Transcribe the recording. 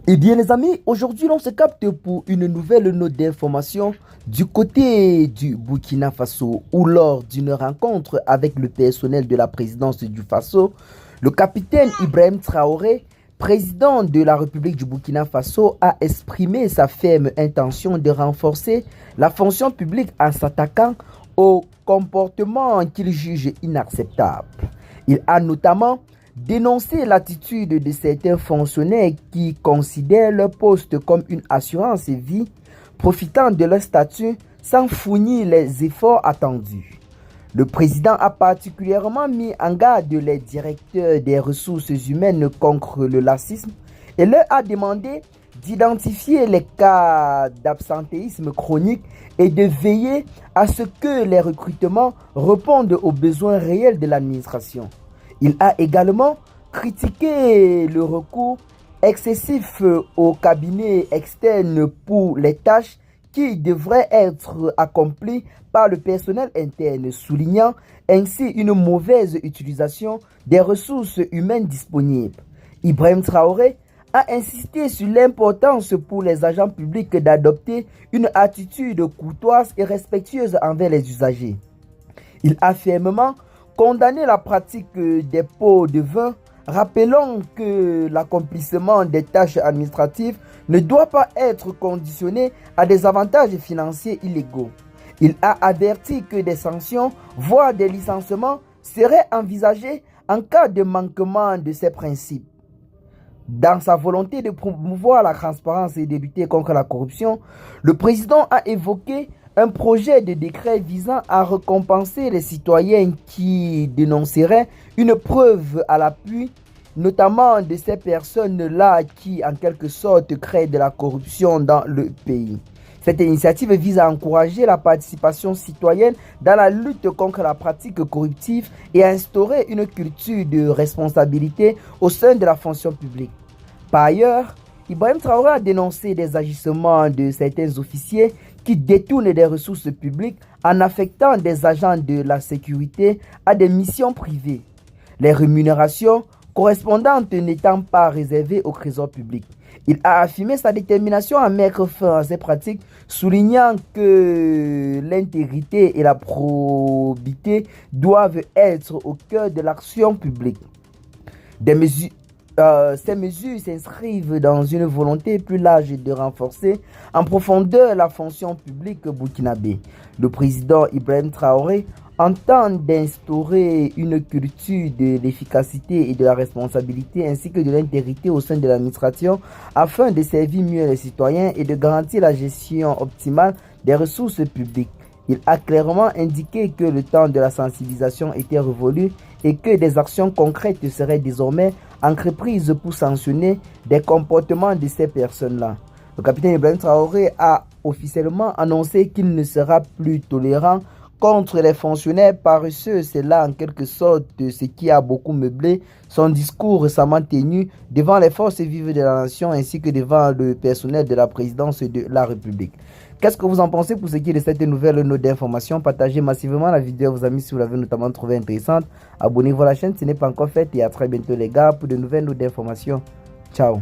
Eh bien les amis, aujourd'hui on se capte pour une nouvelle note d'information du côté du Burkina Faso où lors d'une rencontre avec le personnel de la présidence du Faso, le capitaine Ibrahim Traoré, président de la République du Burkina Faso, a exprimé sa ferme intention de renforcer la fonction publique en s'attaquant au comportement qu'il juge inacceptable. Il a notamment dénoncer l'attitude de certains fonctionnaires qui considèrent leur poste comme une assurance vie, profitant de leur statut sans fournir les efforts attendus. Le président a particulièrement mis en garde les directeurs des ressources humaines contre le lacisme et leur a demandé d'identifier les cas d'absentéisme chronique et de veiller à ce que les recrutements répondent aux besoins réels de l'administration. Il a également critiqué le recours excessif au cabinet externe pour les tâches qui devraient être accomplies par le personnel interne, soulignant ainsi une mauvaise utilisation des ressources humaines disponibles. Ibrahim Traoré a insisté sur l'importance pour les agents publics d'adopter une attitude courtoise et respectueuse envers les usagers. Il a fermement condamné la pratique des pots de vin, rappelant que l'accomplissement des tâches administratives ne doit pas être conditionné à des avantages financiers illégaux. Il a averti que des sanctions, voire des licenciements, seraient envisagés en cas de manquement de ces principes. Dans sa volonté de promouvoir la transparence et de lutter contre la corruption, le président a évoqué un projet de décret visant à récompenser les citoyens qui dénonceraient une preuve à l'appui, notamment de ces personnes-là qui, en quelque sorte, créent de la corruption dans le pays. Cette initiative vise à encourager la participation citoyenne dans la lutte contre la pratique corruptive et à instaurer une culture de responsabilité au sein de la fonction publique. Par ailleurs, Ibrahim Traoré a dénoncé des agissements de certains officiers qui détournent des ressources publiques en affectant des agents de la sécurité à des missions privées, les rémunérations correspondantes n'étant pas réservées au trésor public. Il a affirmé sa détermination à mettre fin à ces pratiques, soulignant que l'intégrité et la probité doivent être au cœur de l'action publique. Ces mesures s'inscrivent dans une volonté plus large de renforcer en profondeur la fonction publique burkinabé. Le président Ibrahim Traoré entend d'instaurer une culture de l'efficacité et de la responsabilité ainsi que de l'intégrité au sein de l'administration afin de servir mieux les citoyens et de garantir la gestion optimale des ressources publiques. Il a clairement indiqué que le temps de la sensibilisation était révolu et que des actions concrètes seraient désormais entreprises pour sanctionner des comportements de ces personnes-là. Le capitaine Ibrahim Traoré a officiellement annoncé qu'il ne sera plus tolérant contre les fonctionnaires paresseux. C'est là en quelque sorte ce qui a beaucoup meublé son discours récemment tenu devant les forces vives de la nation ainsi que devant le personnel de la présidence de la République. Qu'est-ce que vous en pensez pour ce qui est de cette nouvelle note d'information? Partagez massivement la vidéo à vos amis si vous l'avez notamment trouvée intéressante. Abonnez-vous à la chaîne si ce n'est pas encore fait et à très bientôt les gars pour de nouvelles notes d'information. Ciao.